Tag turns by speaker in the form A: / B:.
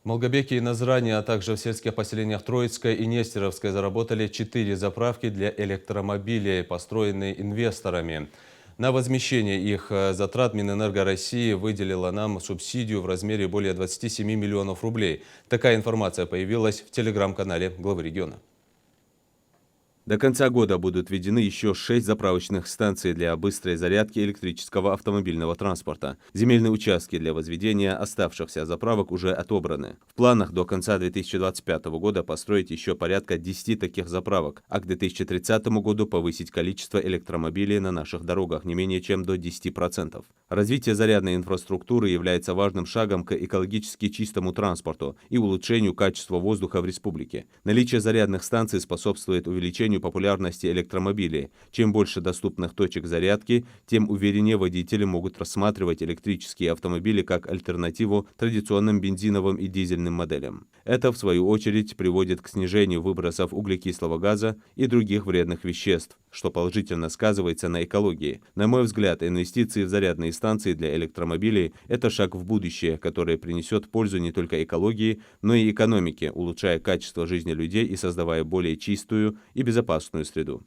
A: Малгобеке и Назране, а также в сельских поселениях Троицкое и Нестеровское заработали 4 заправки для электромобилей, построенные инвесторами. На возмещение их затрат Минэнерго России выделила нам субсидию в размере более 27 миллионов рублей. Такая информация появилась в телеграм-канале главы региона.
B: До конца года будут введены еще 6 заправочных станций для быстрой зарядки электрического автомобильного транспорта. Земельные участки для возведения оставшихся заправок уже отобраны. В планах до конца 2025 года построить еще порядка 10 таких заправок, а к 2030 году повысить количество электромобилей на наших дорогах не менее чем до 10%. Развитие зарядной инфраструктуры является важным шагом к экологически чистому транспорту и улучшению качества воздуха в республике. Наличие зарядных станций способствует увеличению популярности электромобилей. Чем больше доступных точек зарядки, тем увереннее водители могут рассматривать электрические автомобили как альтернативу традиционным бензиновым и дизельным моделям. Это, в свою очередь, приводит к снижению выбросов углекислого газа и других вредных веществ, что положительно сказывается на экологии. На мой взгляд, инвестиции в зарядные станции для электромобилей – это шаг в будущее, который принесет пользу не только экологии, но и экономике, улучшая качество жизни людей и создавая более чистую и безопасную среду.